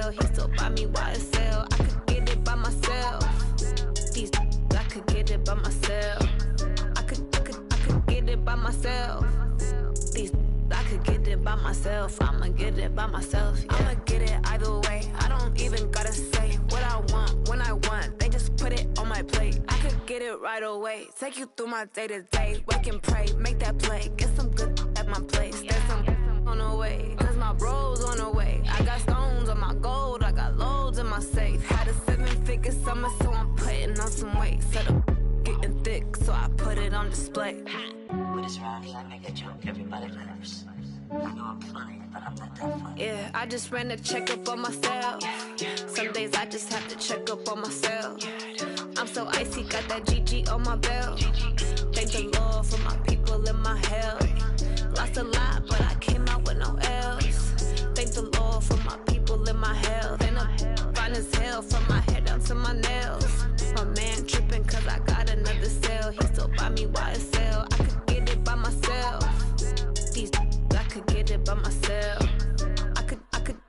sale. He still buy me YSL. I could get it by myself. These I could get it by myself. I could get it by myself. These I could get it by myself. I'ma get it by myself. Yeah. I'ma get it either way. I don't even gotta say what I want when I want. They just put it on my plate. I could get it right away. Take you through my day to day. Wake and pray, make that play. Get some good at my place. There's some on the way. Cause my bro's on the way. I got stones on my gold. I got loads in my safe. Had a 7-figure summer, so I'm putting on some weight. Set up getting thick, so I put it on display. What is wrong is I make a joke everybody laughs. I know I'm funny, but I'm not that funny. Yeah, I just ran a checkup on myself. Some days I just have to check up on myself. I'm so icy, got that GG on my belt. Thank the Lord for my people in my health. Lost a lot, but I came out with no L's. Thank the Lord for my people in my health. And I'm fine as hell from my head down to my nails. My man tripping cause I got another sale. He still buy me YSL. I could get it by myself. These I could get it by myself. I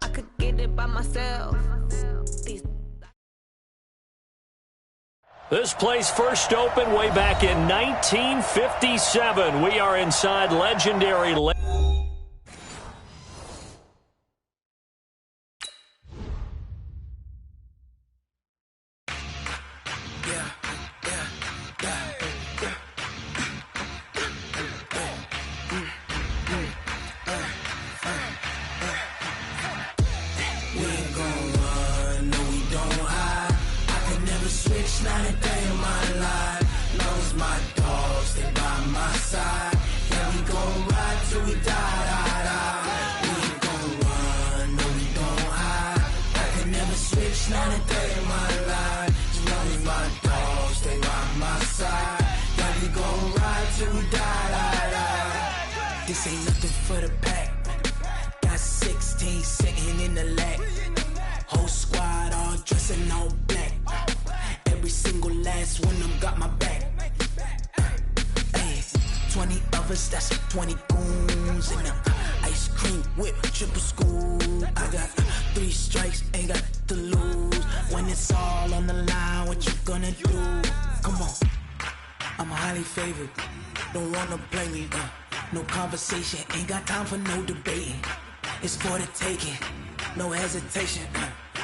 could get it by myself. These This place first opened way back in 1957. We are inside legendary. Not a day in my life. Knows my dogs, they by my side. Yeah, we gon' ride till we die. We ain't gon' run, no, we don't hide. I can never switch, not a day in my life. Just knows my dogs, they by my side. Yeah, we gon' ride till we die. This ain't nothing for the pack. Got 16 sitting in the lap. Whole squad all dressing all black. Every single last one of them got my back. Hey, 20 of us, that's 20 goons. And ice cream whip, triple school. I got 3 strikes, ain't got to lose. When it's all on the line, what you gonna do? Come on, I'm highly favored. Don't wanna blame me, no conversation. Ain't got time for no debating. It's for the taking, no hesitation.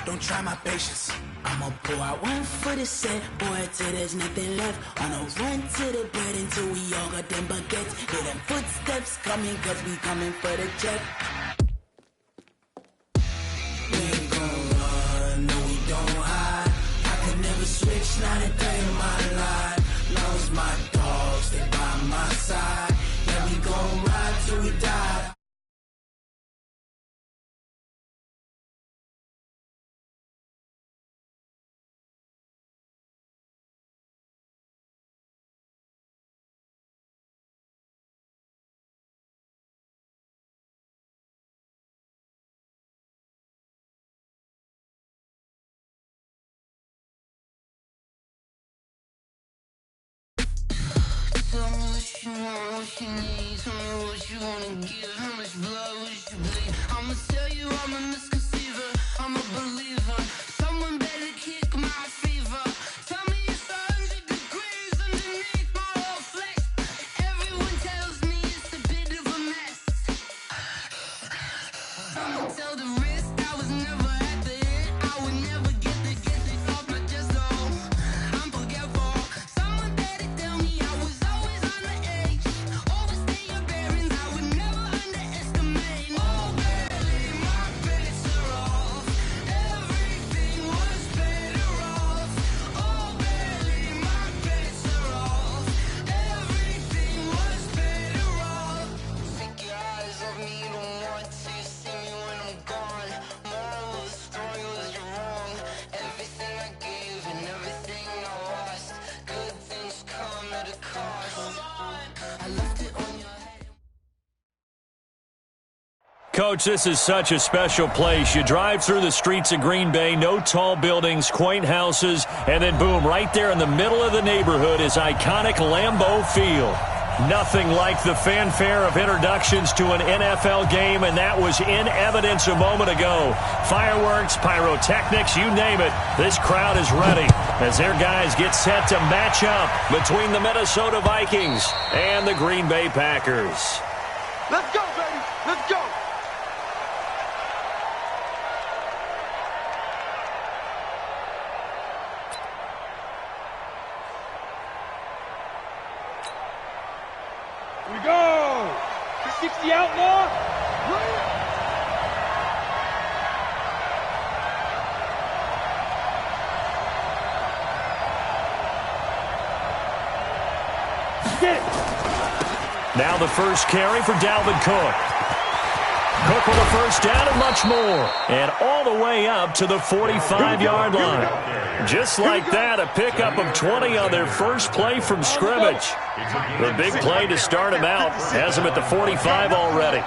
Don't try my patience. I'ma pour out one for the set, boy, till there's nothing left. On a run to the bread until we all got them baguettes. Hear them footsteps coming, cause we coming for the check. We ain't gon' run, no, we don't hide. I could never switch, not a day in my life. Lost my dogs, they by my side. Yeah, we gon' ride till we die. Tell me what you want, what you need. Tell me what you wanna give. How much blood would you bleed? I'ma tell you I'm a misconceiver. I'm a believer. Someone better kick my fever. Tell me it's 100 degrees underneath my whole flesh. Everyone tells me it's a bit of a mess. I'ma tell the risk I was never at the end. I would never get the off my chest though. I'm forgetful. Someone better tell me I was always on the edge. Overstay your bearings, I would never underestimate. Oh baby, my bets are off. Everything was better off. Oh baby, my bets are off. Everything was better off. Take your eyes off me, don't want to see me when I'm gone. Moral of the story was you're wrong. Everything I gave and everything I lost. Good things come at a cost. I left it on your head. Coach, this is such a special place. You drive through the streets of Green Bay, no tall buildings, quaint houses, and then boom, right there in the middle of the neighborhood is iconic Lambeau Field. Nothing like the fanfare of introductions to an NFL game, and that was in evidence a moment ago. Fireworks, pyrotechnics, you name it. This crowd is ready as their guys get set to match up between the Minnesota Vikings and the Green Bay Packers. Let's go, baby. Let's go. Here we go. 360 outlaw. Get it. Now the first carry for Dalvin Cook. Cook with a first down and much more. And all the way up to the 45-yard line. Just like that, a pickup of 20 on their first play from scrimmage. The big play to start him out has him at the 45 already.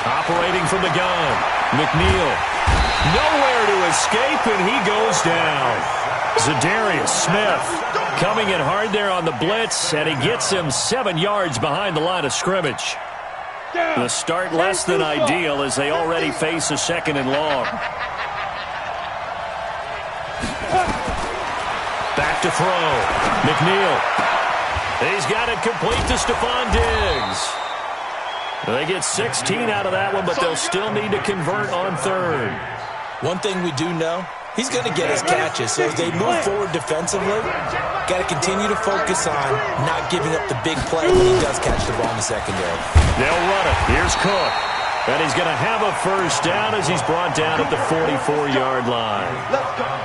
Operating from the gun, McNeil. Nowhere to escape, and he goes down. Zadarius Smith coming in hard there on the blitz, and he gets him 7 yards behind the line of scrimmage. The start less than ideal as they already face a second and long. Back to throw. McNeil. He's got it complete to Stephon Diggs. They get 16 out of that one, but they'll still need to convert on third. One thing we do know, he's going to get his catches. So as they move forward defensively, got to continue to focus on not giving up the big play when he does catch the ball in the secondary. They'll run it. Here's Cook. And he's going to have a first down as he's brought down at the 44-yard line.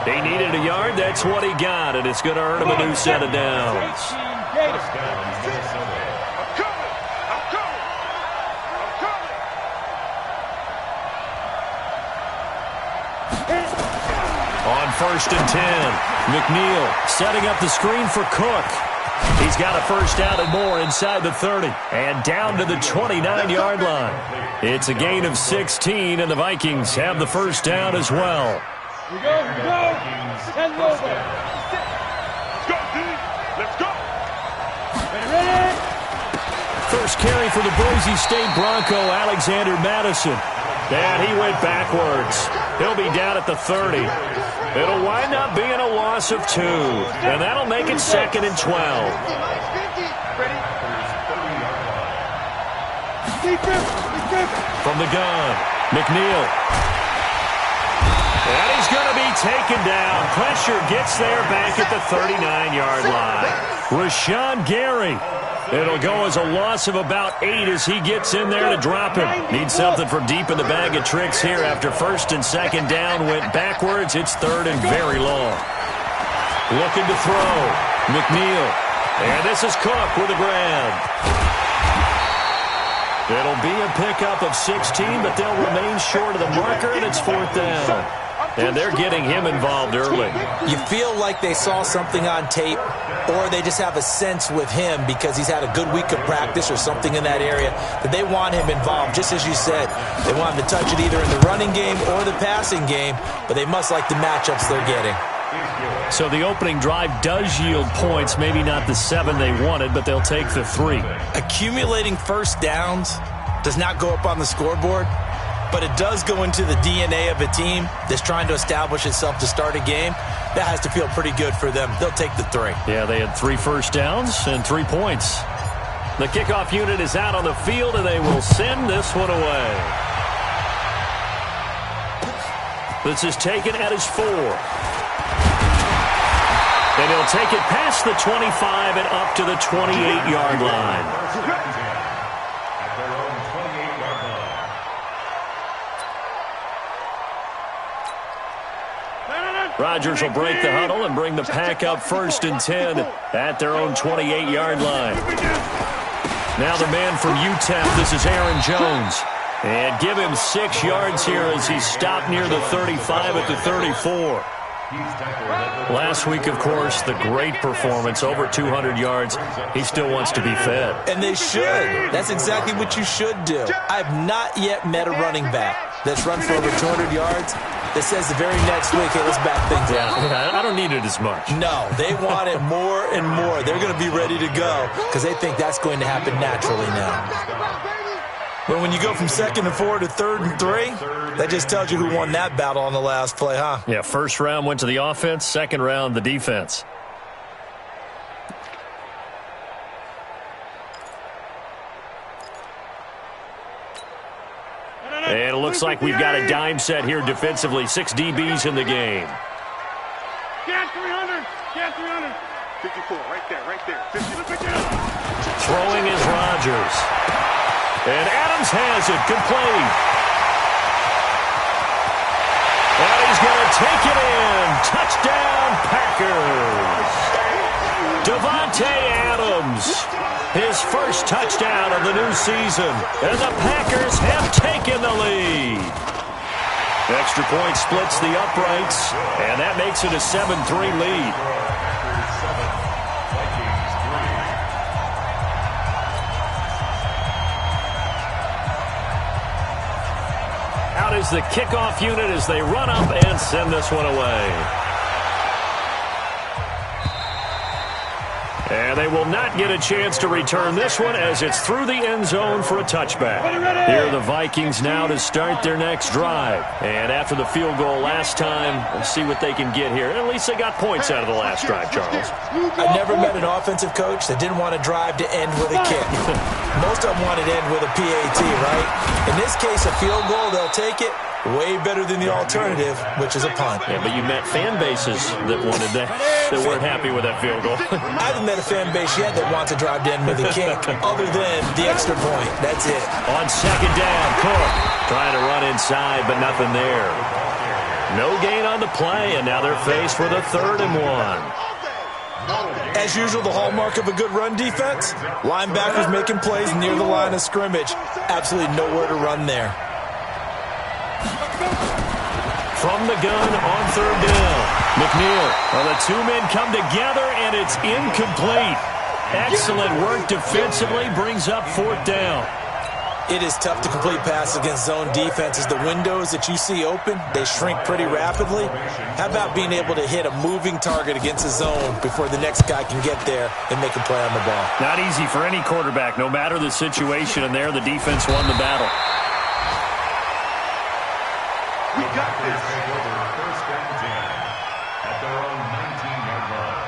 He needed a yard. That's what he got, and it's going to earn him a new set of downs. On 1st and 10, McNeil setting up the screen for Cook. He's got a first down and more inside the 30 and down to the 29-yard line. It's a gain of 16, and the Vikings have the first down as well. Here we go, here we go. Send over. Let's go, D. Let's go. Ready? First carry for the Boise State Bronco, Alexander Madison. And he went backwards. He'll be down at the 30. It'll wind up being a loss of 2. And that'll make it 2nd and 12. From the gun, McNeil. And he's going to be taken down. Pressure gets there back at the 39-yard line. Rashawn Gary. It'll go as a loss of about 8 as he gets in there to drop him. Needs something from deep in the bag of tricks here after 1st and 2nd down went backwards. It's 3rd and very long. Looking to throw. McNeil. And this is Cook with a grab. It'll be a pickup of 16, but they'll remain short of the marker, and it's 4th down. And they're getting him involved early. You feel like they saw something on tape, or they just have a sense with him because he's had a good week of practice or something in that area that they want him involved. Just as you said, they want him to touch it either in the running game or the passing game, but they must like the matchups they're getting. So the opening drive does yield points, maybe not the 7 they wanted, but they'll take the 3. Accumulating first downs does not go up on the scoreboard, but it does go into the DNA of a team that's trying to establish itself to start a game. That has to feel pretty good for them. They'll take the 3. Yeah, they had 3 first downs and 3 points. The kickoff unit is out on the field, and they will send this one away. This is taken at his 4. And he'll take it past the 25 and up to the 28-yard line. Rodgers will break the huddle and bring the pack up 1st and 10 at their own 28-yard line. Now the man from UTEP, this is Aaron Jones. And give him 6 yards here as he's stopped near the 35 at the 34. Last week, of course, the great performance, over 200 yards. He still wants to be fed. And they should. That's exactly what you should do. I've not yet met a running back that's run for over 200 yards that says the very next week, hey, let's back things up. Yeah, I don't need it as much. No, they want it more and more. They're going to be ready to go because they think that's going to happen naturally now. But when you go from 2nd and 4 to 3rd and 3, that just tells you who won that battle on the last play, huh? Yeah, first round went to the offense, second round the defense. And it looks like we've got a dime set here defensively. 6 DBs in the game. Get 300. Get 300. 54, right there, right there. 50. Throwing is Rodgers. And Adams has it, complete. And he's going to take it in. Touchdown, Packers. Davante Adams, his first touchdown of the new season. And the Packers have taken the lead. Extra point splits the uprights, and that makes it a 7-3 lead. Out is the kickoff unit as they run up and send this one away. And they will not get a chance to return this one as it's through the end zone for a touchback. Here are the Vikings now to start their next drive. And after the field goal last time, let's see what they can get here. At least they got points out of the last drive, Charles. I've never met an offensive coach that didn't want to drive to end with a kick. Most of them wanted to end with a PAT, right? In this case, a field goal, they'll take it. Way better than the alternative, which is a punt. Yeah, but you met fan bases that wanted that weren't happy with that field goal. I haven't met a fan base yet that wants to drive to end with a kick, other than the extra point. That's it. On second down, Cook trying to run inside, but nothing there. No gain on the play, and now they're faced with a 3rd and 1. As usual, the hallmark of a good run defense, linebackers making plays near the line of scrimmage. Absolutely nowhere to run there. From the gun on 3rd down. McNeil. Well, the two men come together, and it's incomplete. Excellent work defensively brings up 4th down. It is tough to complete passes against zone defenses. The windows that you see open, they shrink pretty rapidly. How about being able to hit a moving target against a zone before the next guy can get there and make a play on the ball? Not easy for any quarterback, no matter the situation, and there the defense won the battle. We got this. First down 10 at their own 19-yard line.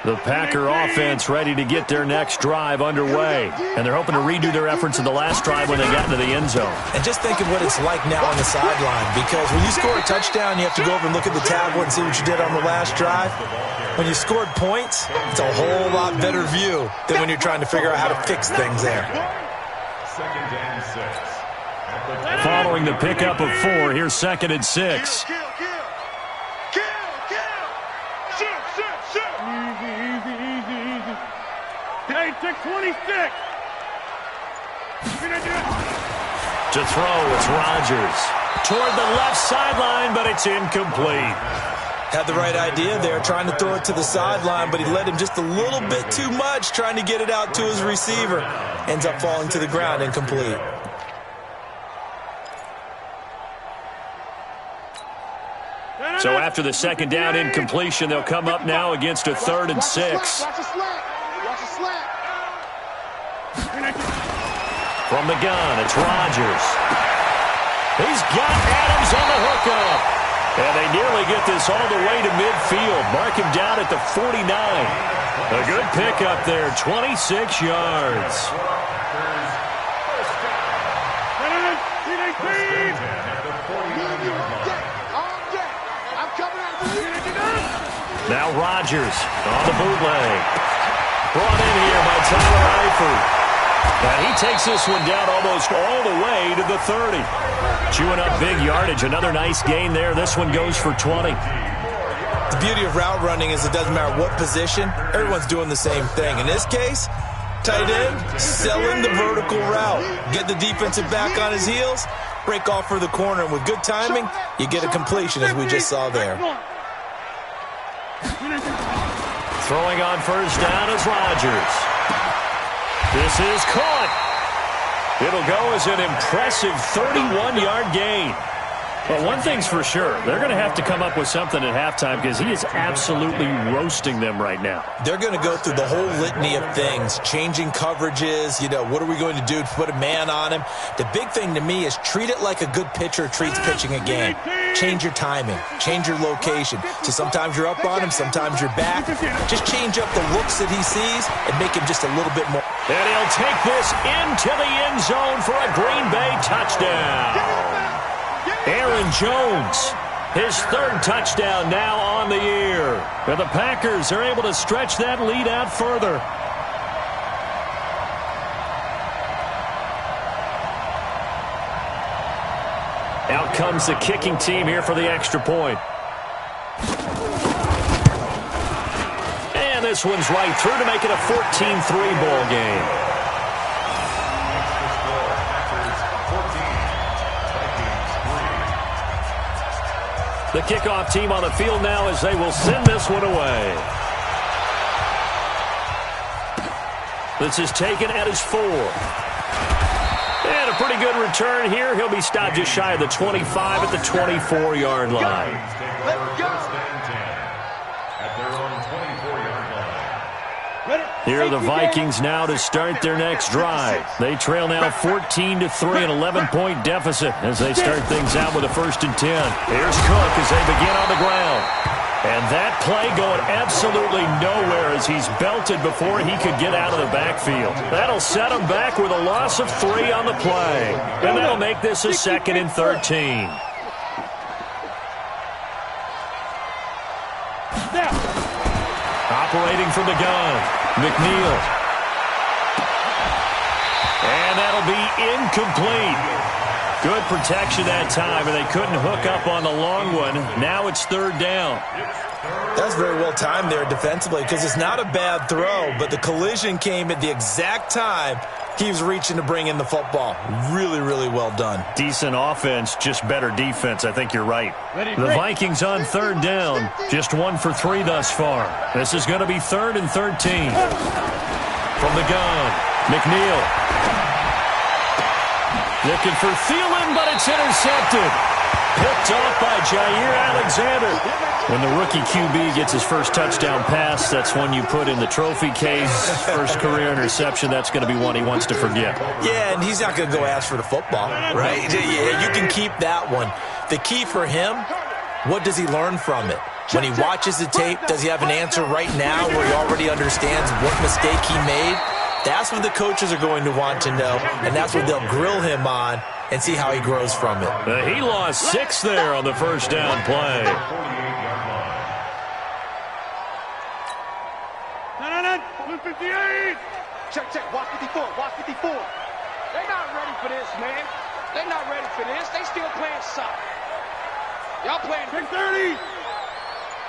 The Packer offense ready to get their next drive underway. And they're hoping to redo their efforts in the last drive when they got into the end zone. And just think of what it's like now on the sideline, because when you score a touchdown, you have to go over and look at the tablet and see what you did on the last drive. When you scored points, it's a whole lot better view than when you're trying to figure out how to fix things there. 2nd and 6. Following the pickup of 4, here's 2nd and 6. Kill. Shoot. Easy. Hey, 626. To throw, it's Rodgers. Toward the left sideline, but it's incomplete. Had the right idea there, trying to throw it to the sideline, but he led him just a little bit too much, trying to get it out to his receiver. Ends up falling to the ground, incomplete. So after the 2nd down incompletion, they'll come up now against a 3rd and 6. Watch the slant. From the gun, it's Rodgers. He's got Adams on the hookup. And they nearly get this all the way to midfield. Mark him down at the 49. A good pickup there, 26 yards. Now Rodgers on the bootleg. Brought in here by Tyler Eifert. And he takes this one down almost all the way to the 30. Chewing up big yardage. Another nice gain there. This one goes for 20. The beauty of route running is it doesn't matter what position. Everyone's doing the same thing. In this case, tight end, selling the vertical route. Get the defensive back on his heels, break off for the corner. And with good timing, you get a completion as we just saw there. Throwing on first down is Rodgers. This is caught. It'll go as an impressive 31-yard gain. But one thing's for sure, they're going to have to come up with something at halftime because he is absolutely roasting them right now. They're going to go through the whole litany of things, changing coverages, what are we going to do to put a man on him? The big thing to me is treat it like a good pitcher treats pitching a game. Change your timing, change your location. So sometimes you're up on him, sometimes you're back. Just change up the looks that he sees and make him just a little bit more. And he'll take this into the end zone for a Green Bay touchdown. Aaron Jones, his third touchdown now on the year. And the Packers are able to stretch that lead out further. Out comes the kicking team here for the extra point. And this one's right through to make it a 14-3 ball game. The kickoff team on the field now as they will send this one away. This is taken at his 4. And a pretty good return here. He'll be stopped just shy of the 25 at the 24-yard line. Let's go. Here are the Vikings now to start their next drive. They trail now 14-3, an 11-point deficit as they start things out with a 1st and 10. Here's Cook as they begin on the ground. And that play going absolutely nowhere as he's belted before he could get out of the backfield. That'll set him back with a loss of 3 on the play. And that'll make this a 2nd and 13. Operating from the gun, McNeil. And that'll be incomplete. Good protection that time, and they couldn't hook up on the long one. Now it's 3rd down. That's very well timed there defensively because it's not a bad throw, but the collision came at the exact time he was reaching to bring in the football. Really, really well done. Decent offense, just better defense. I think you're right. The Vikings on 3rd down, just 1 for 3 thus far. This is going to be 3rd and 13. From the gun, McNeil. Looking for Thielen, but it's intercepted. Picked off by Jair Alexander. When the rookie QB gets his first touchdown pass, that's one you put in the trophy case. First career interception, that's going to be one he wants to forget. Yeah, and he's not going to go ask for the football, right? Yeah, you can keep that one. The key for him, what does he learn from it? When he watches the tape, does he have an answer right now where he already understands what mistake he made? That's what the coaches are going to want to know, and that's what they'll grill him on and see how he grows from it. He lost 6 there on the first down play. Check. Watch 54. They're not ready for this, man. They're not ready for this. They still playing soccer. Y'all playing 30.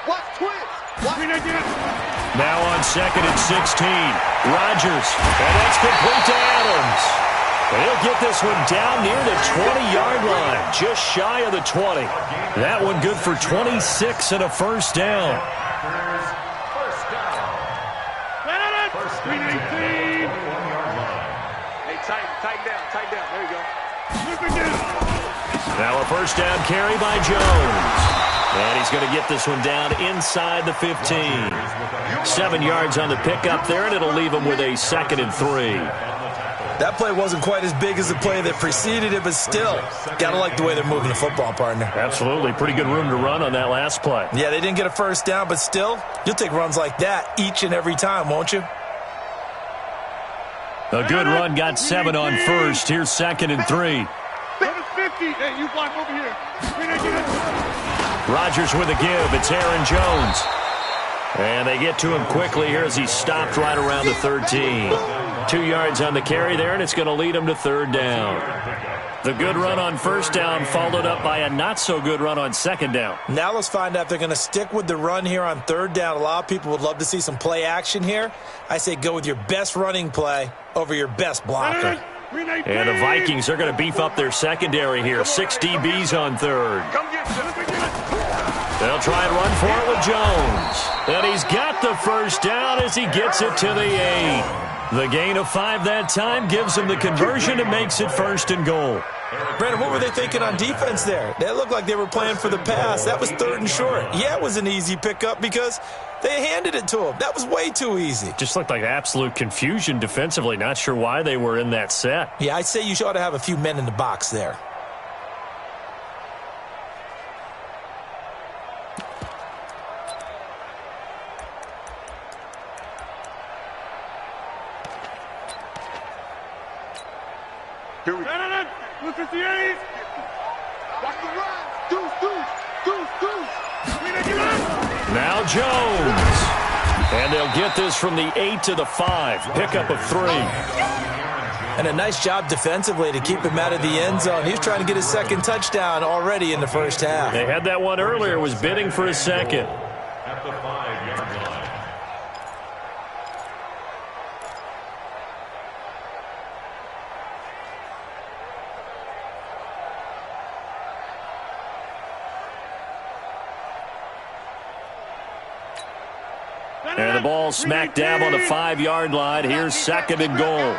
Watch twins. Now on 2nd and 16. Rodgers. And that's complete to Adams. And he'll get this one down near the 20-yard line. Just shy of the 20. That one good for 26 and a first down. Tighten down. There you go. Now a first down carry by Jones. And he's going to get this one down inside the 15. 7 yards on the pickup there, and it'll leave him with a 2nd and 3. That play wasn't quite as big as the play that preceded it, but still, got to like the way they're moving the football, partner. Absolutely. Pretty good room to run on that last play. Yeah, they didn't get a first down, but still, you'll take runs like that each and every time, won't you? A good run, got 7 on first. Here's 2nd and 3. 50. Hey, you block over here. Rodgers with a give. It's Aaron Jones. And they get to him quickly here as he stopped right around the 13. 2 yards on the carry there, and it's going to lead him to 3rd down. The good run on first down followed up by a not-so-good run on 2nd down. Now let's find out if they're going to stick with the run here on 3rd down. A lot of people would love to see some play action here. I say go with your best running play over your best blocker. And the Vikings are going to beef up their secondary here. 6 DBs on 3rd. Come get They'll try and run for it with Jones. And he's got the first down as he gets it to the 8. The gain of 5 that time gives him the conversion and makes it 1st and goal. Brandon, what were they thinking on defense there? They looked like they were playing for the pass. That was 3rd and short. Yeah, it was an easy pickup because they handed it to him. That was way too easy. Just looked like absolute confusion defensively. Not sure why they were in that set. Yeah, I'd say you ought to have a few men in the box there. Here we go. Look at the A's. Watch the run. Deuce. Now Jones. And they'll get this from the 8 to the 5. Pickup of 3. And a nice job defensively to keep him out of the end zone. He's trying to get his 2nd touchdown already in the first half. They had that one earlier, was bidding for his 2nd. At the 5-yard line. And the ball smack dab on the 5-yard line. Here's 2nd and goal.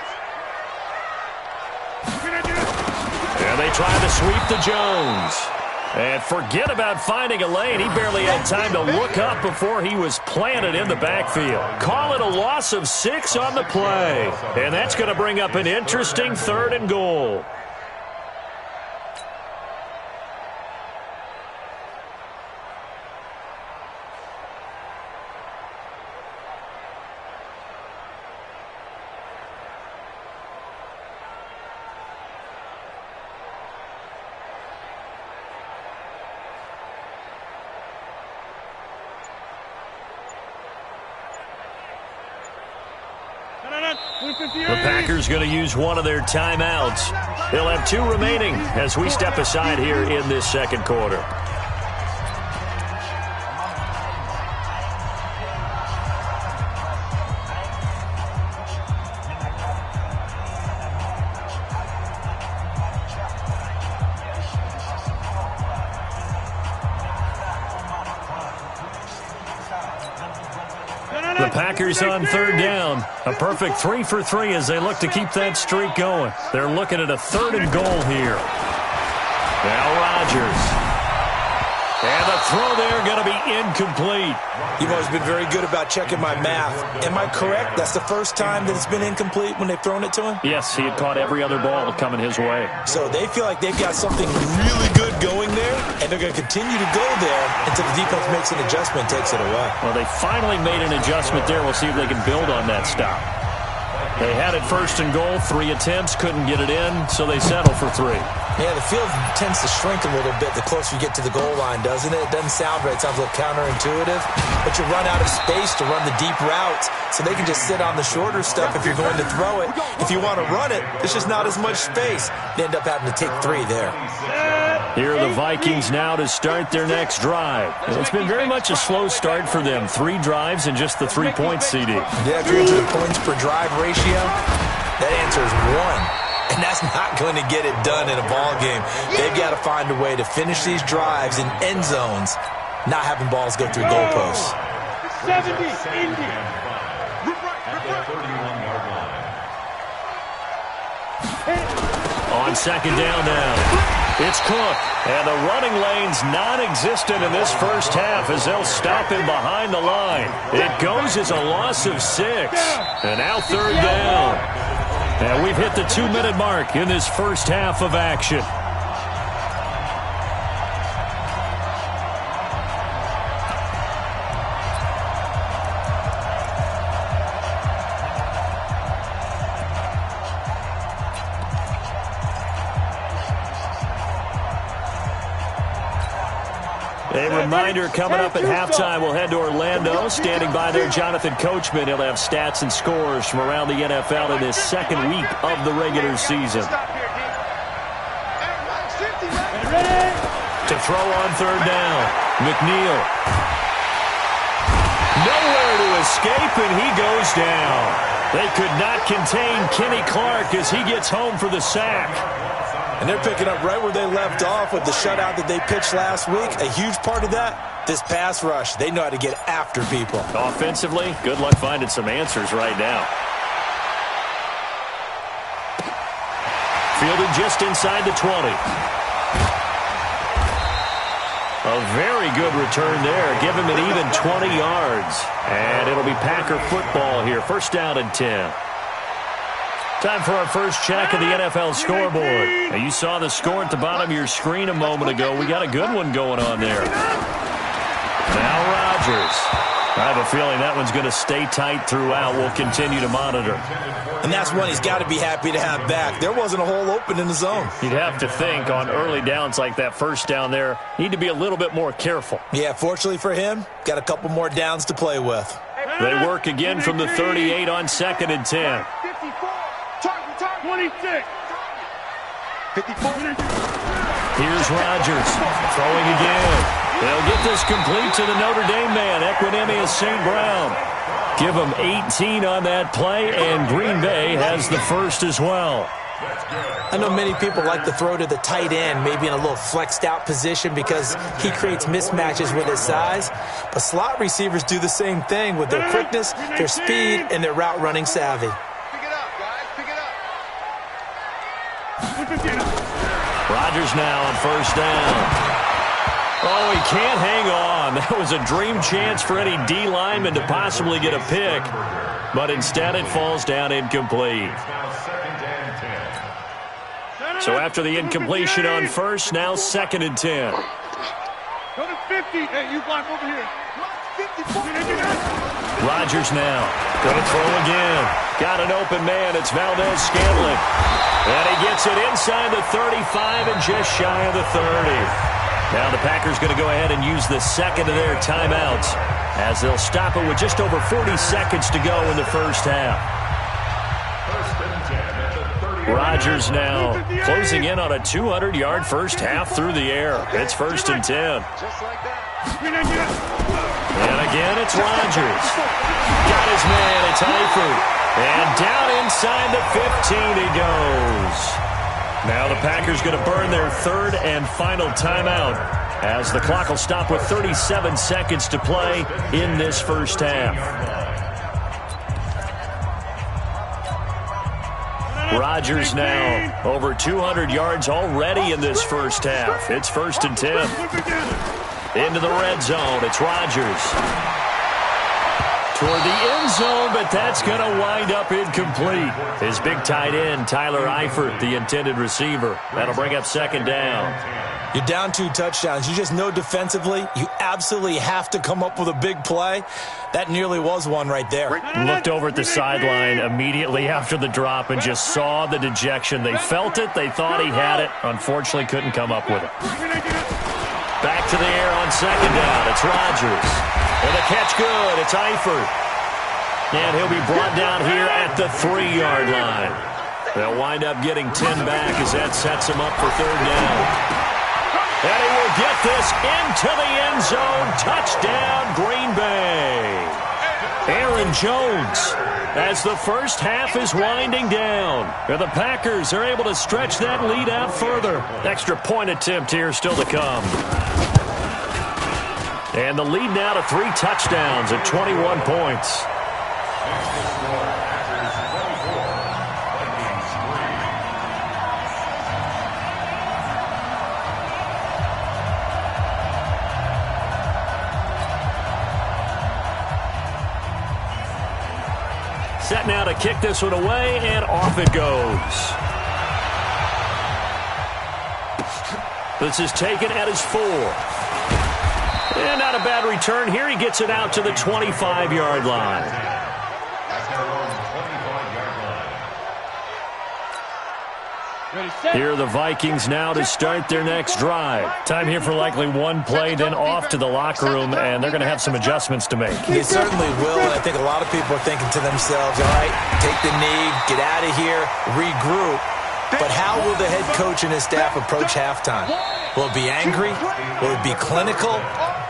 And they try to sweep to Jones. And forget about finding a lane. He barely had time to look up before he was planted in the backfield. Call it a loss of 6 on the play. And that's going to bring up an interesting 3rd and goal. The Packers going to use one of their timeouts. They'll have 2 remaining as we step aside here in this 2nd quarter. The Packers on 3rd down. A perfect 3 for 3 as they look to keep that streak going. They're looking at a 3rd and goal here. Now Rodgers. And the throw there going to be incomplete. You've always been very good about checking my math. Am I correct? That's the first time that it's been incomplete when they've thrown it to him? Yes, he had caught every other ball coming his way. So they feel like they've got something really good going there, and they're going to continue to go there until the defense makes an adjustment and takes it away. Well, they finally made an adjustment there. We'll see if they can build on that stop. They had it 1st and goal, 3 attempts, couldn't get it in, so they settle for 3. Yeah, the field tends to shrink a little bit the closer you get to the goal line, doesn't it? It doesn't sound right. It sounds a little counterintuitive. But you run out of space to run the deep routes, so they can just sit on the shorter stuff if you're going to throw it. If you want to run it, there's just not as much space. They end up having to take 3 there. Here are the Vikings now to start their next drive. It's been very much a slow start for them. 3 drives and just the 3 points, CD. Yeah, if you're into the points per drive ratio, that answer is 1. And that's not going to get it done in a ball game. They've got to find a way to finish these drives in end zones, not having balls go through goalposts. 70, Indy. At the 31-yard line. On 2nd down now. It's Cook. And the running lane's non-existent in this first half as they'll stop him behind the line. It goes as a loss of 6. And now 3rd down. And we've hit the 2-minute mark in this first half of action. A reminder coming up at halftime, we'll head to Orlando. Standing by there, Jonathan Coachman. He'll have stats and scores from around the NFL in this 2nd week of the regular season. To throw on 3rd down, McNeil. Nowhere to escape, and he goes down. They could not contain Kenny Clark as he gets home for the sack. And they're picking up right where they left off with the shutout that they pitched last week. A huge part of that, this pass rush. They know how to get after people. Offensively, good luck finding some answers right now. Fielded just inside the 20. A very good return there. Give him an even 20 yards. And it'll be Packer football here. First down and 10. Time for our first check of the NFL scoreboard. Now, you saw the score at the bottom of your screen a moment ago. We got a good one going on there. Now Rodgers. I have a feeling that one's going to stay tight throughout. We'll continue to monitor. And that's one he's got to be happy to have back. There wasn't a hole open in the zone. You'd have to think on early downs like that first down there, need to be a little bit more careful. Yeah, fortunately for him, got a couple more downs to play with. They work again from the 38 on 2nd and 10. 26. 54. Here's Rodgers throwing again. They'll get this complete to the Notre Dame man, Equanimeous St. Brown. Give him 18 on that play, and Green Bay has the first as well. I know many people like to throw to the tight end, maybe in a little flexed out position because he creates mismatches with his size. But slot receivers do the same thing with their quickness, their speed, and their route running savvy. Pick it up, guys. Pick it up. Rodgers now on first down. Oh, he can't hang on. That was a dream chance for any D lineman to possibly get a pick. But instead it falls down incomplete. So after the incompletion on first, now 2nd and 10. Go to 50. Hey, you block over here. 54. Rodgers now. Going to throw again. Got an open man. It's Valdez-Scantling. And he gets it inside the 35 and just shy of the 30. Now the Packers going to go ahead and use the second of their timeouts as they'll stop it with just over 40 seconds to go in the first half. Rodgers now closing in on a 200-yard first half through the air. It's 1st and 10. And again, it's Rodgers. Got his man. It's Eifert. And down inside the 15 he goes. Now the Packers going to burn their third and final timeout as the clock will stop with 37 seconds to play in this first half. Rodgers now over 200 yards already in this first half. It's 1st and 10. Into the red zone. It's Rodgers. Toward the end zone, but that's going to wind up incomplete. His big tight end, Tyler Eifert, the intended receiver. That'll bring up 2nd down. You're down 2 touchdowns. You just know defensively you absolutely have to come up with a big play. That nearly was one right there. Looked over at the sideline immediately after the drop and just saw the dejection. They felt it. They thought he had it. Unfortunately, couldn't come up with it. Back to the air on 2nd down. It's Rodgers. And the catch good. It's Eifert. And he'll be brought down here at the 3-yard line. They'll wind up getting 10 back as that sets him up for 3rd down. And he will get this into the end zone. Touchdown, Green Bay. Aaron Jones as the first half is winding down. And the Packers are able to stretch that lead out further. Extra point attempt here still to come. And the lead now to 3 touchdowns at 21 points. Set now to kick this one away, and off it goes. This is taken at his 4. And not a bad return here. He gets it out to the 25-yard line. Here are the Vikings now to start their next drive. Time here for likely one play, then off to the locker room, and they're going to have some adjustments to make. They certainly will, and I think a lot of people are thinking to themselves, all right, take the knee, get out of here, regroup. But how will the head coach and his staff approach halftime? Will it be angry? Will it be clinical?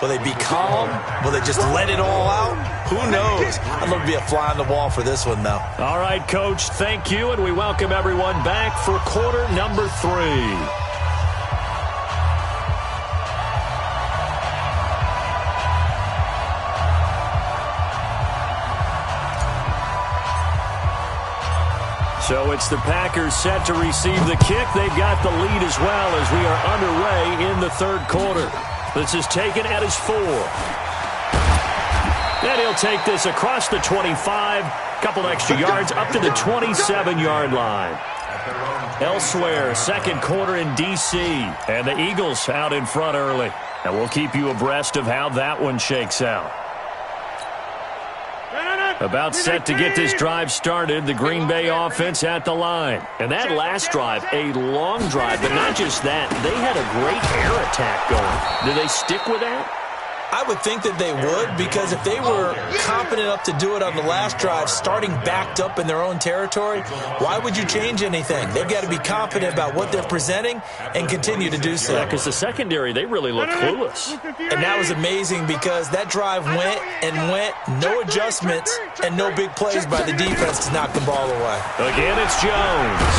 Will they be calm? Will they just let it all out? Who knows? I'd love to be a fly on the wall for this one, though. All right, Coach, thank you, and we welcome everyone back for quarter number 3. So it's the Packers set to receive the kick. They've got the lead as well as we are underway in the third quarter. This is taken at his 4. And he'll take this across the 25, couple extra yards up to the 27-yard line. Elsewhere, second quarter in D.C., and the Eagles out in front early. And we'll keep you abreast of how that one shakes out. About set to get this drive started, the Green Bay offense at the line. And that last drive, a long drive, but not just that. They had a great air attack going. Do they stick with that? I would think that they would, because if they were confident enough to do it on the last drive, starting backed up in their own territory, why would you change anything? They've got to be confident about what they're presenting and continue to do so. Yeah, because the secondary, they really look clueless. And that was amazing because that drive went and went, no adjustments, and no big plays by the defense to knock the ball away. Again, it's Jones.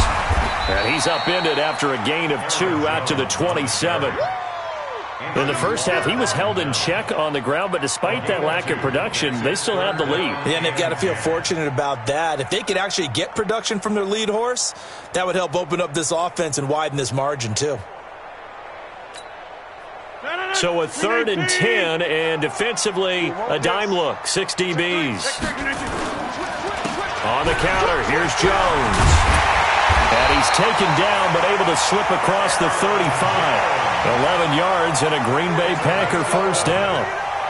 And he's upended after a gain of 2 out to the 27. In the first half, he was held in check on the ground, but despite that lack of production, they still have the lead. Yeah, and they've got to feel fortunate about that. If they could actually get production from their lead horse, that would help open up this offense and widen this margin, too. So a 3rd and 10, and defensively, a dime look, 6 DBs. On the counter, here's Jones. And he's taken down, but able to slip across the 35. 11 yards and a Green Bay Packer first down.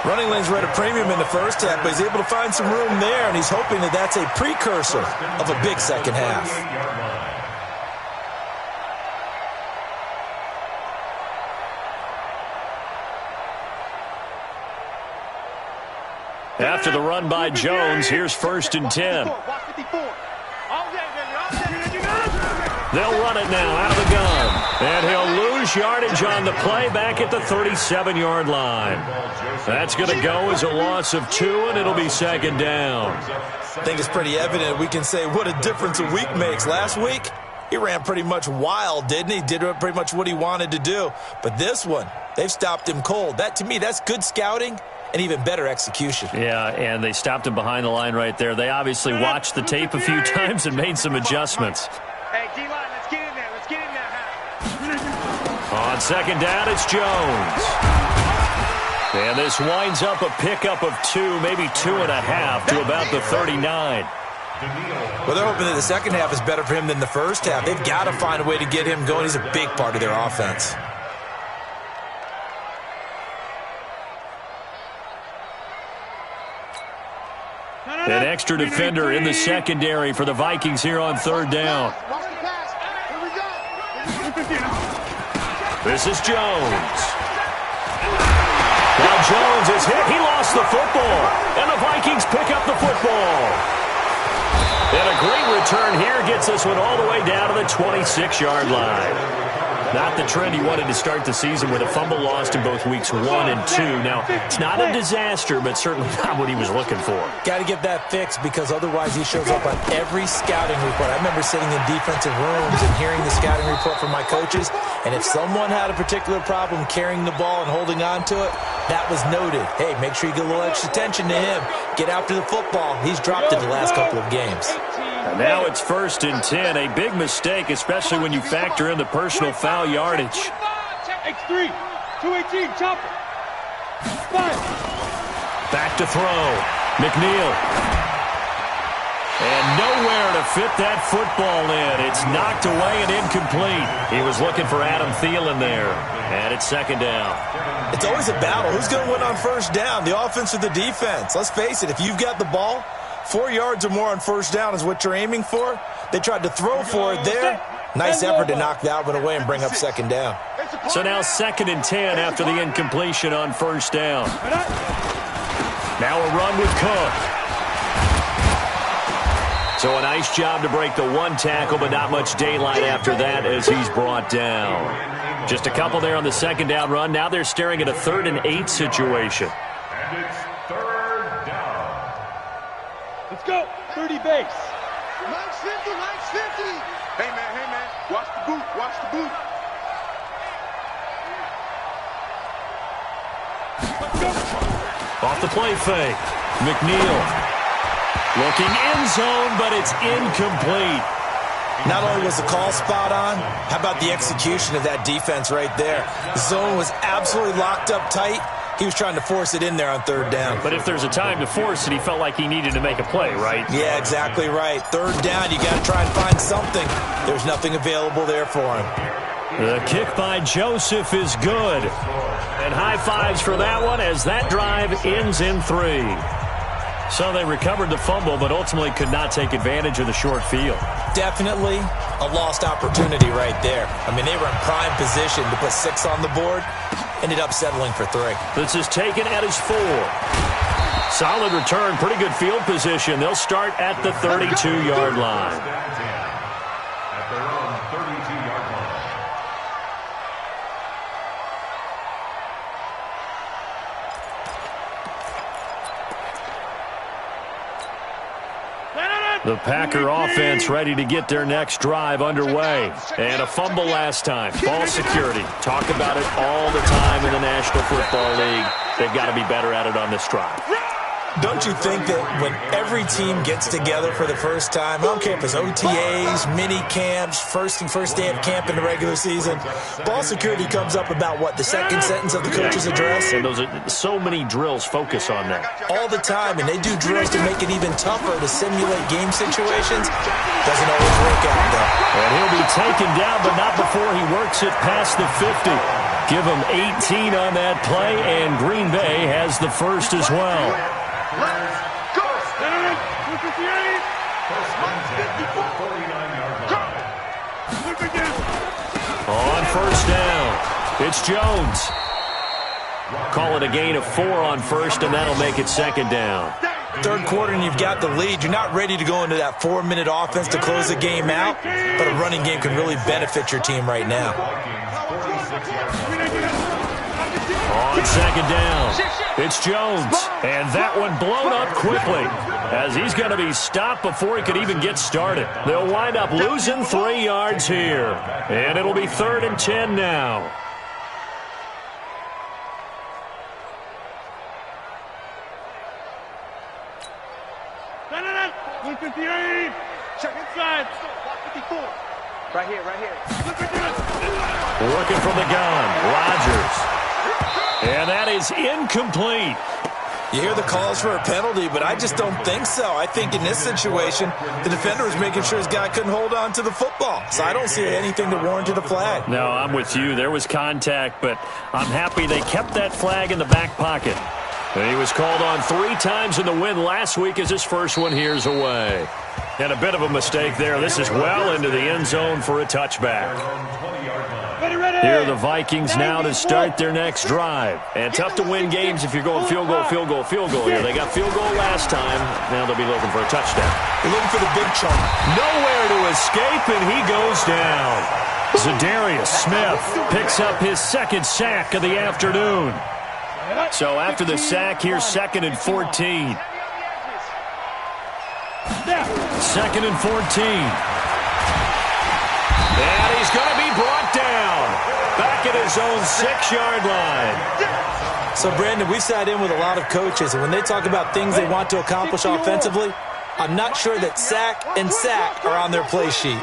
Running lanes were at a premium in the first half, but he's able to find some room there, and he's hoping that that's a precursor of a big second half. After the run by Jones, here's 1st and 10. They'll run it now out of the gun. And he'll lose yardage on the play back at the 37-yard line. That's going to go as a loss of 2, and it'll be 2nd down. I think it's pretty evident. We can say what a difference a week makes. Last week, he ran pretty much wild, didn't he? Did pretty much what he wanted to do. But this one, they've stopped him cold. That, to me, that's good scouting and even better execution. Yeah, and they stopped him behind the line right there. They obviously watched the tape a few times and made some adjustments. Hey, D-line, let's get in there. Let's get in there. On 2nd down, it's Jones. And this winds up a pickup of 2, maybe 2.5 to about the 39. Well, they're hoping that the second half is better for him than the first half. They've got to find a way to get him going. He's a big part of their offense. An extra defender in the secondary for the Vikings here on 3rd down. This is Jones. Now Jones is hit. He lost the football. And the Vikings pick up the football. And a great return here gets this one all the way down to the 26-yard line. Not the trend he wanted to start the season with a fumble lost in both weeks 1 and 2. Now, it's not a disaster, but certainly not what he was looking for. Got to get that fixed because otherwise he shows up on every scouting report. I remember sitting in defensive rooms and hearing the scouting report from my coaches, and if someone had a particular problem carrying the ball and holding on to it, that was noted. Hey, make sure you get a little extra attention to him. Get after the football. He's dropped it the last couple of games. And now it's 1st and 10. A big mistake, especially when you factor in the personal foul yardage. X3, 218, chopper. 5. Back to throw. McNeil. And nowhere to fit that football in. It's knocked away and incomplete. He was looking for Adam Thielen there. And it's 2nd down. It's always a battle. Who's going to win on 1st down, the offense or the defense? Let's face it, if you've got the ball, 4 yards or more on 1st down is what you're aiming for. They tried to throw for it there. Nice effort to knock that one away and bring up 2nd down. So now 2nd and 10 after the incompletion on 1st down. Now a run with Cook. So a nice job to break the 1 tackle, but not much daylight after that as he's brought down. Just a couple there on the second down run. Now they're staring at a 3rd and 8 situation. And it's 3rd down. Let's go. 30 base. Nice 50, nice 50. Hey, man. Watch the boot, watch the boot. Let's go. Off the play fake. McNeil looking end zone, but it's incomplete. Not only was the call spot on, how about the execution of that defense right there? The zone was absolutely locked up tight. He was trying to force it in there on 3rd down. But if there's a time to force it, he felt like he needed to make a play, right? Yeah, exactly right. 3rd down, you got to try and find something. There's nothing available there for him. The kick by Joseph is good. And high fives for that one as that drive ends in 3. So they recovered the fumble, but ultimately could not take advantage of the short field. Definitely a lost opportunity right there. I mean, they were in prime position to put 6 on the board. Ended up settling for 3. This is taken at his 4. Solid return, pretty good field position. They'll start at the 32-yard line. At their own 32-yard line. The Packer offense ready to get their next drive underway. And a fumble last time. Ball security. Talk about it all the time in the National Football League. They've got to be better at it on this drive. Don't you think that when every team gets together for the first time, I don't care if it's OTAs, mini camps, first day of camp in the regular season, ball security comes up about, what, the second sentence of the coach's address? And those are so many drills focus on that. All the time, and they do drills to make it even tougher to simulate game situations. Doesn't always work out, though. And he'll be taken down, but not before he works it past the 50. Give him 18 on that play, and Green Bay has the first as well. Let's go. 258. First and 10 at the 49-yard line. On first down, it's Jones. Call it a gain of 4 on first, and that'll make it 2nd down. 3rd quarter and you've got the lead. You're not ready to go into that 4-minute offense to close the game out, but a running game can really benefit your team right now. On 2nd down, it's Jones. And that one blown up quickly as he's going to be stopped before he could even get started. They'll wind up losing 3 yards here. And it'll be 3rd and 10 now. Check inside. 54. Right here. Working from the gun, Rodgers. And that is incomplete. You hear the calls for a penalty, but I just don't think so. I think in this situation, the defender was making sure his guy couldn't hold on to the football. So I don't see anything to warrant a flag. No, I'm with you. There was contact, but I'm happy they kept that flag in the back pocket. And he was called on 3 times in the win last week as his first one here's away. And a bit of a mistake there. This is well into the end zone for a touchback. Here are the Vikings now to start their next drive. And tough to win games if you're going field goal here. They got field goal last time. Now they'll be looking for a touchdown. They're looking for the big chunk. Nowhere to escape, and he goes down. Zadarius Smith picks up his 2nd sack of the afternoon. So after the sack, here's 2nd and 14. 2nd and 14. And he's going to be brought down. Back at his own 6-yard line. So, Brandon, we sat in with a lot of coaches, and when they talk about things they want to accomplish offensively, I'm not sure that sack and sack are on their play sheet.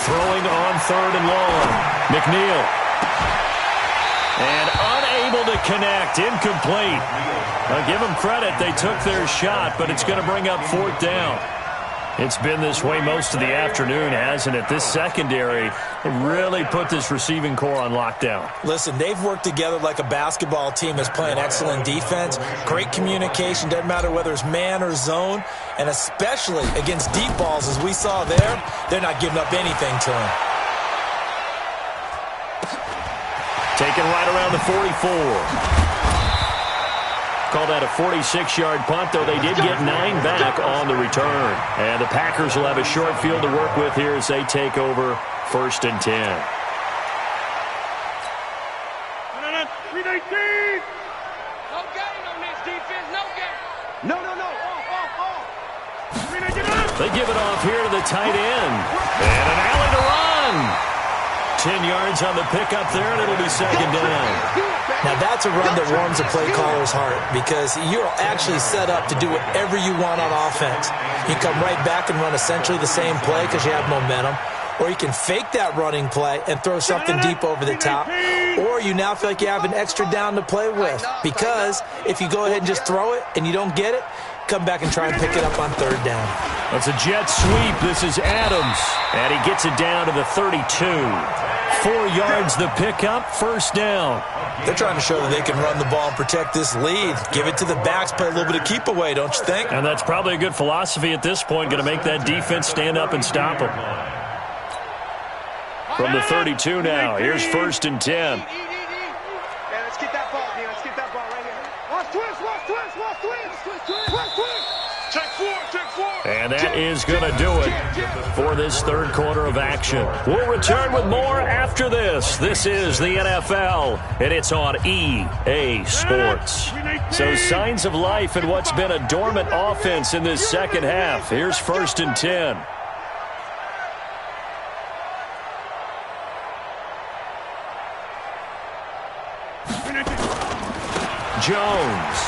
Throwing on 3rd and long. McNeil. And unable to connect. Incomplete. I'll give them credit. They took their shot, but it's going to bring up 4th down. It's been this way most of the afternoon, hasn't it? This secondary really put this receiving core on lockdown. Listen, they've worked together like a basketball team that's playing excellent defense. Great communication. Doesn't matter whether it's man or zone. And especially against deep balls, as we saw there, they're not giving up anything to them. Taken right around the 44. Call that a 46-yard punt, though they did get 9 back on the return. And the Packers will have a short field to work with here as they take over 1st and 10. They give it off here to the tight end. And an alley to run. 10 yards on the pickup there, and it'll be second down. Now that's a run that warms a play caller's heart because you're actually set up to do whatever you want on offense. You come right back and run essentially the same play because you have momentum, or you can fake that running play and throw something deep over the top, or you now feel like you have an extra down to play with because if you go ahead and just throw it and you don't get it, come back and try and pick it up on third down. That's a jet sweep. This is Adams, and he gets it down to the 32. 4 yards the pickup, first down. They're trying to show that they can run the ball and protect this lead. Give it to the backs, play a little bit of keep away, don't you think? And that's probably a good philosophy at this point, going to make that defense stand up and stop them. From the 32 now, here's first and 10. Yeah, let's get that ball, D. Let's get that ball right here. Watch twist, watch twist, watch twist. Watch twist. Check four. And that is going to do it for this third quarter of action. We'll return with more after this. This is the NFL, and it's on EA Sports. So signs of life in what's been a dormant offense in this second half. Here's first and 10. Jones.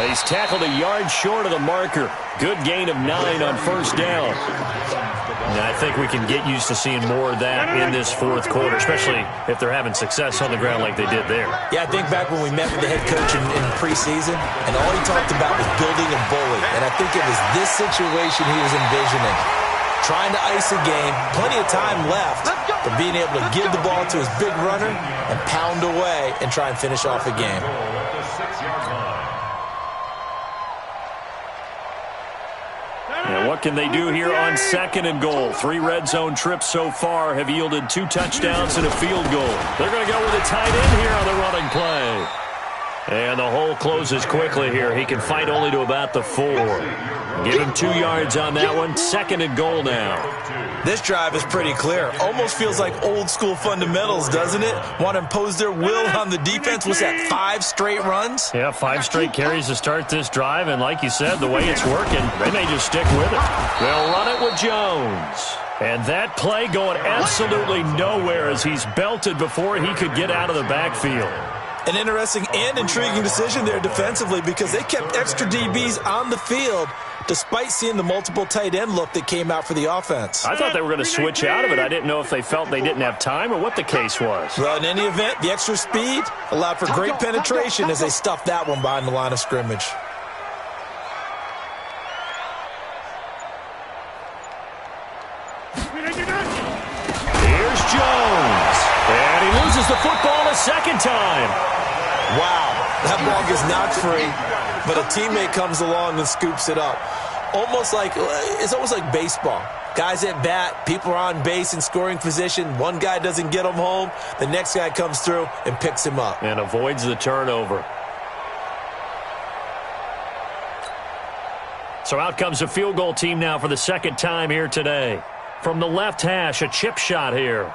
He's tackled a yard short of the marker. Good gain of 9 on first down. And I think we can get used to seeing more of that in this fourth quarter, especially if they're having success on the ground like they did there. Yeah, I think back when we met with the head coach in preseason, and all he talked about was building a bully. And I think it was this situation he was envisioning. Trying to ice a game, plenty of time left, but being able to give the ball to his big runner and pound away and try and finish off a game. And what can they do here on second and goal? 3 red zone trips so far have yielded 2 touchdowns and a field goal. They're going to go with a tight end here on the running play. And the hole closes quickly here. He can fight only to about the 4. Give him 2 yards on that one. Second and goal now. This drive is pretty clear. Almost feels like old school fundamentals, doesn't it? Want to impose their will on the defense. Was that 5 straight runs? Yeah, 5 straight carries to start this drive. And like you said, the way it's working, they may just stick with it. They'll run it with Jones. And that play going absolutely nowhere as he's belted before he could get out of the backfield. An interesting and intriguing decision there defensively because they kept extra DBs on the field despite seeing the multiple tight end look that came out for the offense. I thought they were going to switch out of it. I didn't know if they felt they didn't have time or what the case was. Well, in any event, the extra speed allowed for great penetration as they stuffed that one behind the line of scrimmage. Here's Jones. And he loses the football a second time. Wow, that ball gets knocked free, but a teammate comes along and scoops it up. It's almost like baseball. Guys at bat, people are on base in scoring position. One guy doesn't get him home. The next guy comes through and picks him up. And avoids the turnover. So out comes a field goal team now for the second time here today. From the left hash, a chip shot here.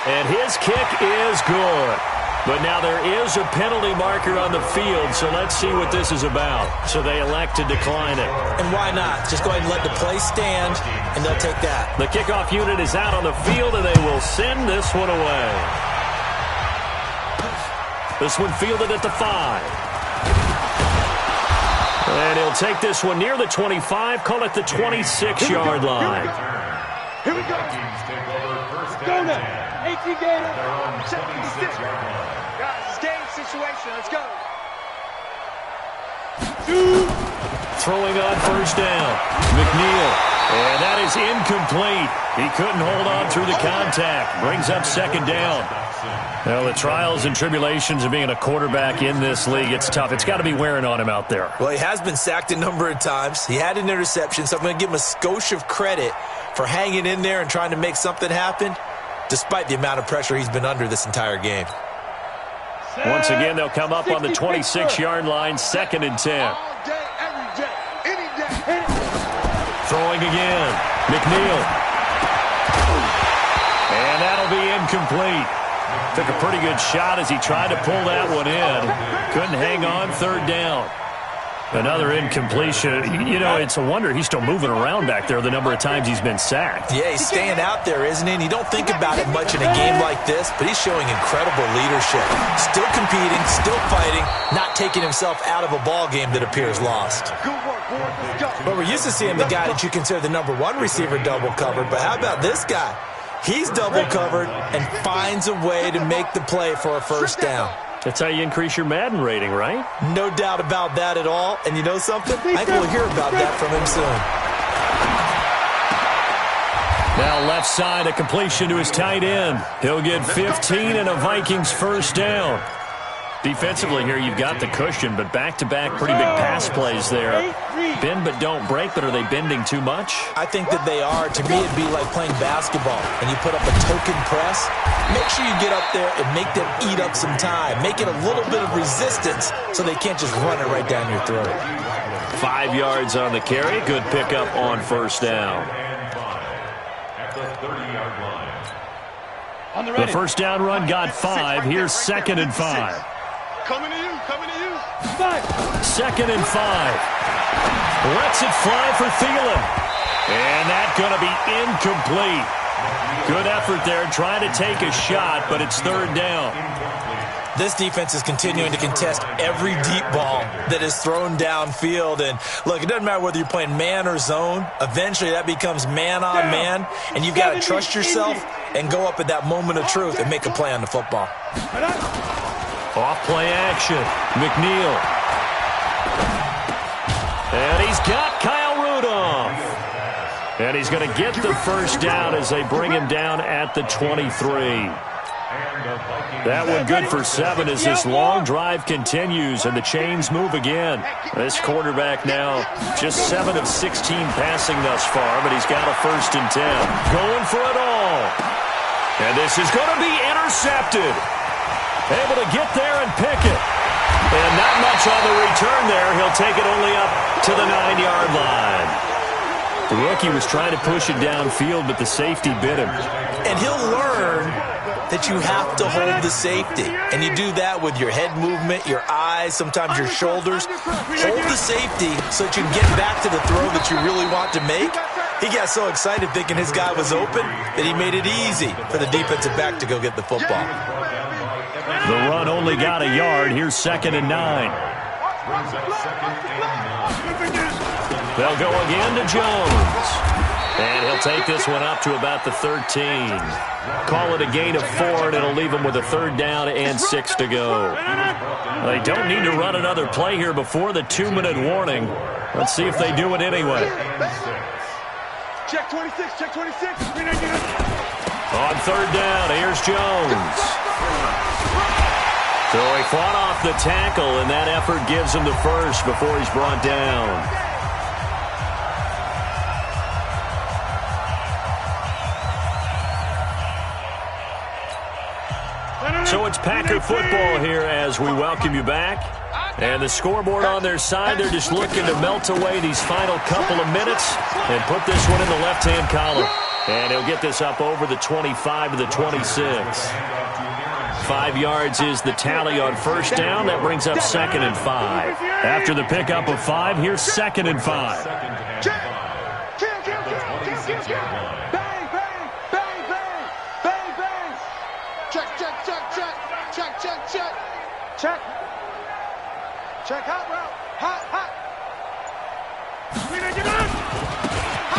And his kick is good. But now there is a penalty marker on the field, so let's see what this is about. So they elect to decline it. And why not? Just go ahead and let the play stand, and they'll take that. The kickoff unit is out on the field, and they will send this one away. This one fielded at the 5. And he'll take this one near the 25, call it the 26-yard line. Here we go. Go now. 18 gainer. 76. Guys, it's game situation. Let's go. Throwing on first down. McNeil. And that is incomplete. He couldn't hold on through the contact. Brings up second down. Well, the trials and tribulations of being a quarterback in this league, it's tough. It's got to be wearing on him out there. Well, he has been sacked a number of times. He had an interception, so I'm going to give him a skosh of credit for hanging in there and trying to make something happen, despite the amount of pressure he's been under this entire game. Once again, they'll come up on the 26-yard line, second and 10. All day, every day, any day. Throwing again. McNeil. And that'll be incomplete. Took a pretty good shot as he tried to pull that one in. Couldn't hang on, third down. Another incompletion. You know, it's a wonder he's still moving around back there the number of times he's been sacked. Yeah, he's staying out there, isn't he? And you don't think about it much in a game like this, but he's showing incredible leadership. Still competing, still fighting, not taking himself out of a ball game that appears lost. But we're used to seeing the guy that you consider the number one receiver double covered, but how about this guy? He's double covered and finds a way to make the play for a first down. That's how you increase your Madden rating, right? No doubt about that at all. And you know something? I think we'll hear about that from him soon. Now left side, a completion to his tight end. He'll get 15 and a Vikings first down. Defensively here, you've got the cushion, but back-to-back pretty big pass plays there. Bend but don't break, but are they bending too much? I think that they are. To me, it'd be like playing basketball, and you put up a token press. Make sure you get up there and make them eat up some time. Make it a little bit of resistance so they can't just run it right down your throat. 5 yards on the carry. Good pickup on first down. At the 30-yard line. The first down run got 5. Here's 2nd and 5. Coming to you. 2nd and 5. Lets it fly for Thielen. And that's going to be incomplete. Good effort there, trying to take a shot, but it's third down. This defense is continuing to contest every deep ball that is thrown downfield. And look, it doesn't matter whether you're playing man or zone. Eventually, that becomes man on man. And you've got to trust yourself and go up at that moment of truth and make a play on the football. Off play action. McNeil. And he's got Kyle Rudolph. And he's going to get the first down as they bring him down at the 23. That one good for 7 as this long drive continues and the chains move again. This quarterback now just 7 of 16 passing thus far, but he's got a 1st and 10. Going for it all. And this is going to be intercepted. Able to get there and pick it. And not much on the return there. He'll take it only up to the 9-yard line. The rookie was trying to push it downfield, but the safety bit him. And he'll learn that you have to hold the safety. And you do that with your head movement, your eyes, sometimes your shoulders. Hold the safety so that you can get back to the throw that you really want to make. He got so excited thinking his guy was open that he made it easy for the defensive back to go get the football. The run only got a yard. Here's 2nd and 9. They'll go again to Jones. And he'll take this one up to about the 13. Call it a gain of 4, and it'll leave him with a 3rd down and 6 to go. They don't need to run another play here before the 2-minute warning. Let's see if they do it anyway. Check 26, check 26. On 3rd down, here's Jones. So he fought off the tackle, and that effort gives him the first before he's brought down. So it's Packer football here as we welcome you back. And the scoreboard on their side, they're just looking to melt away these final couple of minutes and put this one in the left-hand column. And he'll get this up over the 25 to the 26. 5 yards is the tally on first down. That brings up 2nd and 5. After the pickup of 5, here's 2nd and 5. Check hot route. Hot.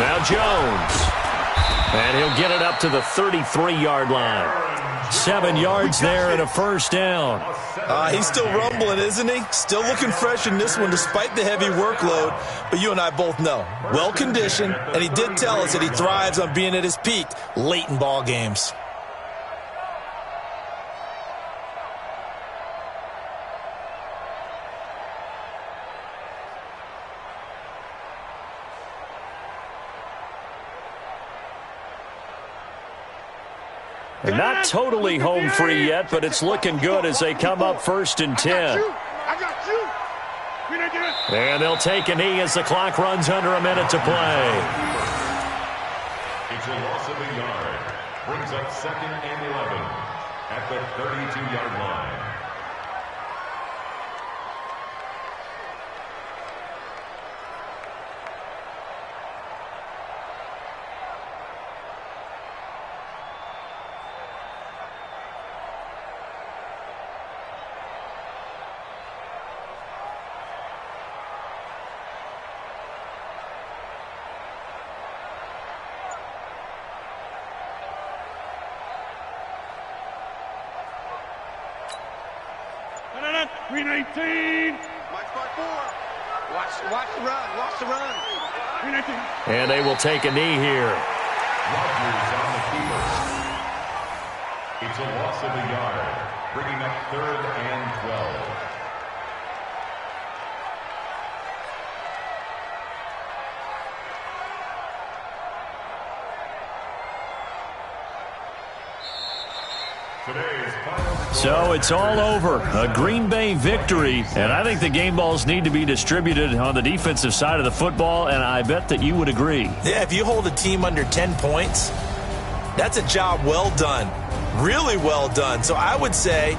Now Jones. And he'll get it up to the 33-yard line. 7 yards there and a first down. He's still rumbling, isn't he? Still looking fresh in this one despite the heavy workload. But you and I both know, well-conditioned, and he did tell us that he thrives on being at his peak late in ball games. Not totally home free yet, but it's looking good as they come up 1st and 10. And they'll take a knee as the clock runs under a minute to play. It's a loss of a yard. Brings up 2nd and 11 at the 32-yard line. Green 18. Mike's by 4. Watch the run. Watch the run. Green 18. And they will take a knee here. Rodgers on the field. It's a loss of a yard, bringing up 3rd and 12. So it's all over. A Green Bay victory. And I think the game balls need to be distributed on the defensive side of the football, and I bet that you would agree. Yeah, if you hold a team under 10 points, that's a job well done. Really well done. So I would say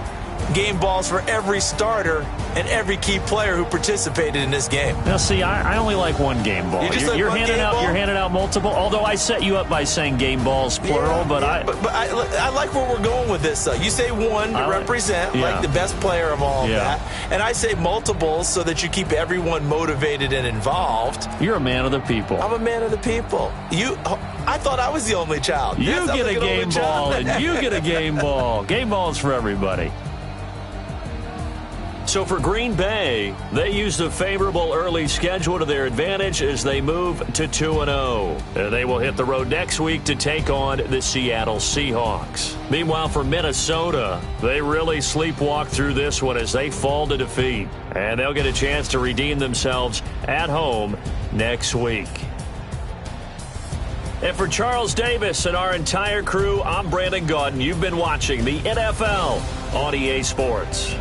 game balls for every starter and every key player who participated in this game. Now, see, I only like one game ball. You're handing out multiple. Although I set you up by saying game balls plural, but I like where we're going with this. You say one to represent like the best player of all of that, and I say multiples so that you keep everyone motivated and involved. You're a man of the people. I'm a man of the people. I thought I was the only child. You get a game ball, and you get a game ball. Game balls for everybody. So for Green Bay, they used a favorable early schedule to their advantage as they move to 2-0. They will hit the road next week to take on the Seattle Seahawks. Meanwhile, for Minnesota, they really sleepwalk through this one as they fall to defeat. And they'll get a chance to redeem themselves at home next week. And for Charles Davis and our entire crew, I'm Brandon Gaudin. You've been watching the NFL on EA Sports.